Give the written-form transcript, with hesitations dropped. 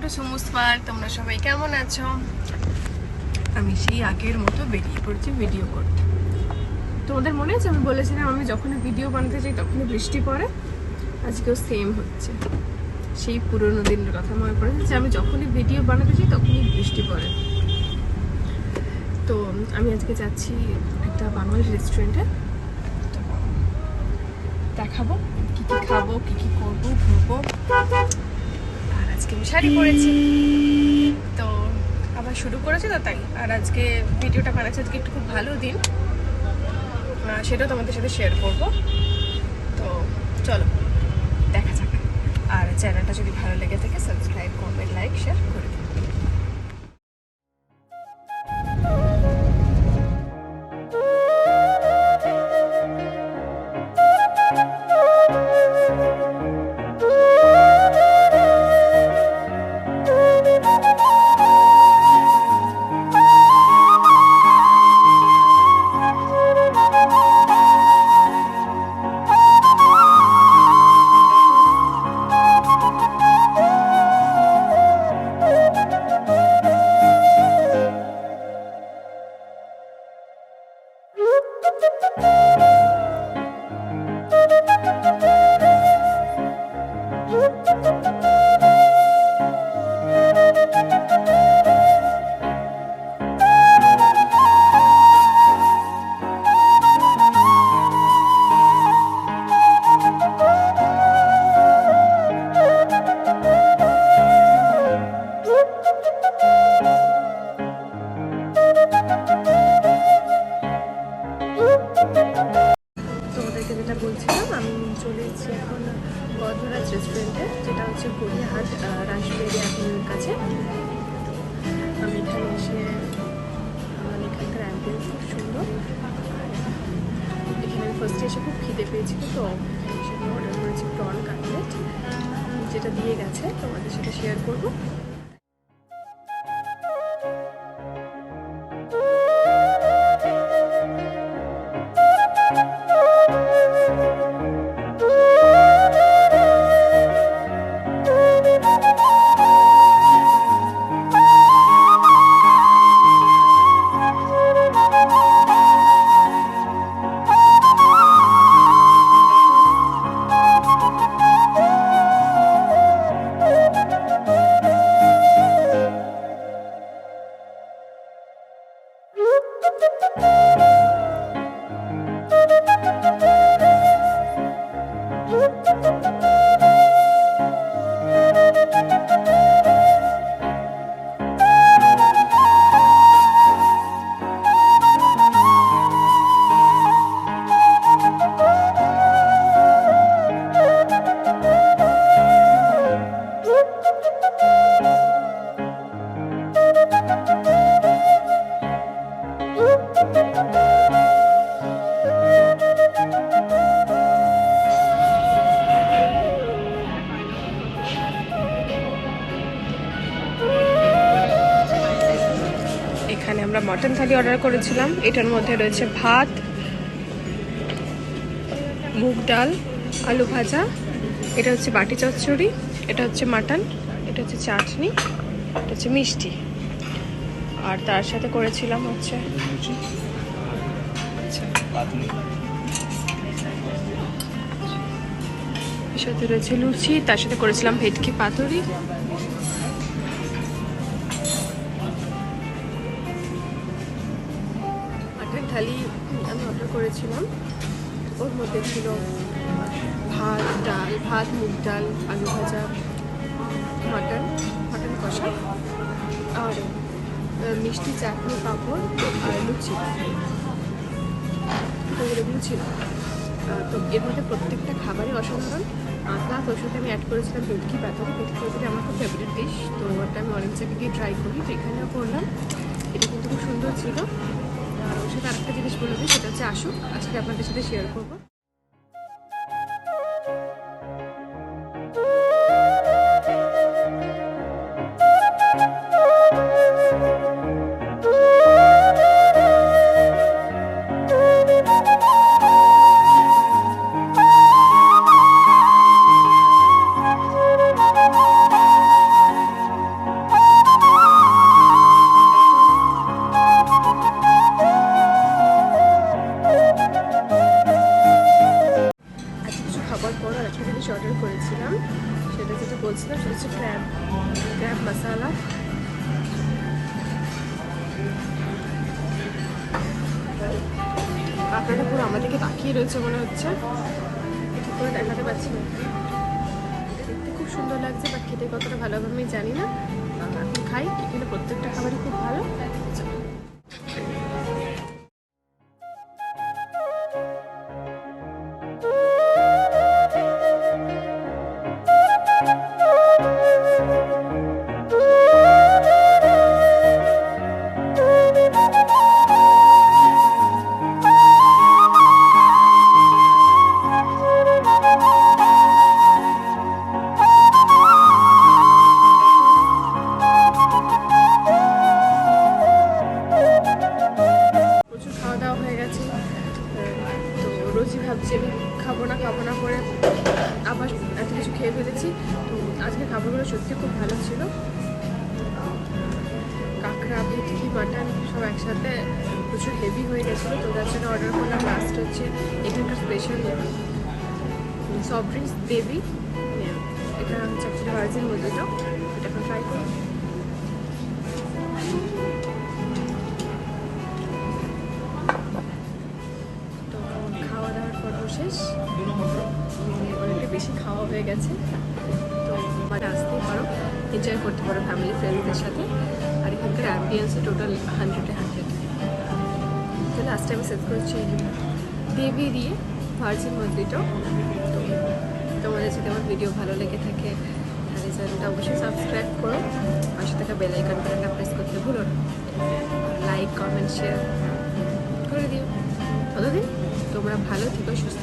Two সুমুস park. তোমরা সবাই কেমন আছো? আমি সেই আগের মতো বেরিয়ে পড়েছি ভিডিও করতে। তোমাদের মনে আছে আমি বলেছিলাম আমি যখনই ভিডিও বানাতে যাই তখনই বৃষ্টি পড়ে। আজকেও সেম হচ্ছে, সেই পুরোনো দিনের কথা মনে পড়েছে যে আমি যখনই ভিডিও বানাতে যাই তখনই বৃষ্টি পড়ে। তো আমি আজকে যাচ্ছি একটা বাঙালি রেস্টুরেন্টে, দেখাবো কি কি খাবো, কি কি করবো, ঘুরবো। আর আজকে আমি শাড়ি পরেছি, তো আবার শুরু করেছে তো তাই। আর আজকে ভিডিওটা বানাচ্ছি, আজকে একটু খুব ভালো দিন, সেটাও তোমাদের সাথে শেয়ার করবো। তো চলো দেখা যাক। আর চ্যানেলটা যদি ভালো লেগে থাকে সাবস্ক্রাইব করবে, লাইক শেয়ার করে দিন। তোমাদেরকে যেটা বলছিলাম, আমি চলে এসেছি এখন গন্ধরাজ রেস্টুরেন্টে, যেটা হচ্ছে গড়িয়াহাট রাসবেরি অ্যাভিনিউর কাছে। আমি এখানে এসে মানে এখানকার অ্যাম্বিয়েন্স খুব সুন্দর। এখানে ফার্স্টে এসে খুব খিদে পেয়েছিল, তো সেটা অর্ডার করেছি প্রন কাটলেট, যেটা দিয়ে গেছে, তোমাদের সাথে শেয়ার করবো। এখানে আমরা মটন থালি অর্ডার করেছিলাম। এটার মধ্যে রয়েছে ভাত, মুগ ডাল, আলু ভাজা, এটা হচ্ছে বাটি চচ্চড়ি, এটা হচ্ছে মাটন, এটা হচ্ছে চাটনি, এটা হচ্ছে মিষ্টি, আর তার সাথে করেছিলাম হচ্ছে এর সাথে রয়েছে লুচি, তার সাথে করেছিলাম ভেটকি পাতুরি। মাটন থালি আমি অর্ডার করেছিলাম, ওর মধ্যে ছিল ভাত, ডাল, ভাত, মুগ ডাল, আলু ভাজা, মাটন কষা, আর মিষ্টি, চাটনি, পাঁপড় আর লুচি, তো এগুলো ছিল। তো এর মধ্যে প্রত্যেকটা খাবারই অসাধারণ। প্লাস ওর সাথে আমি অ্যাড করেছিলাম ভেটকি পাতুরি। ভেটকি পাতুরি আমার খুব ফেভারিট ডিশ, তো ওটা আমি অনেক জায়গায় গিয়ে ট্রাই করি, তো এখানেও করলাম। এটা কিন্তু খুব সুন্দর ছিল। আর ওর সাথে আরেকটা জিনিস বলে দিই, সেটা হচ্ছে আসুক, আজকে আপনাদের সাথে শেয়ার করবো। ক্যামেরাটা পুরো আমার দিকে তাকিয়ে রয়েছে মনে হচ্ছে, ঠিক করে দেখাতে পারছি না। দেখতে খুব সুন্দর লাগছে, বাট খেতে কতটা ভালোভাবে আমি জানি না। এখন খাই, এখানে প্রত্যেকটা খাবারই খুব ভালো। প্রচুর খাওয়া দাওয়া হয়ে গেছে, তো রোজই ভাবছি আমি খাবো না করে আবার এত কিছু খেয়ে ফেলেছি। তো আজকে খাবারগুলো সত্যি খুব ভালো ছিল, কাঁকড়া, ভেটকি, মাটন সব একসাথে প্রচুর হেভি হয়ে গেছিলো। তো যার জন্য অর্ডার করলাম। লাস্ট হচ্ছে এখানকার স্পেশাল সফট ড্রিঙ্কস দেবী, এটা হচ্ছে একটা ভার্জিন মজিটো, এটা এখন ট্রাই করি। তো খাওয়া দাওয়ার পর শেষ, অনেকটা বেশি খাওয়া হয়ে গেছে। তো মানে আসতেই পারো, এনজয় করতে পারো ফ্যামিলি ফ্রেন্ডসদের সাথে। আর এখানকার অ্যাম্বিয়েন্সে টোটাল 100-এ 100। তো লাস্ট টাইম সেট করেছি দেবী দিয়ে ভার্জিন মন্দিরটা। তো তোমাদের যদি আমার ভিডিও ভালো লেগে থাকে তাহলে চ্যানেলটা অবশ্যই সাবস্ক্রাইব করো, পাশে থাকা বেল আইকন বাটনটা প্রেস করতে ভুলো না। লাইক, কমেন্ট, শেয়ার করে দিও। ততদিন তোমরা ভালো থেকো, সুস্থ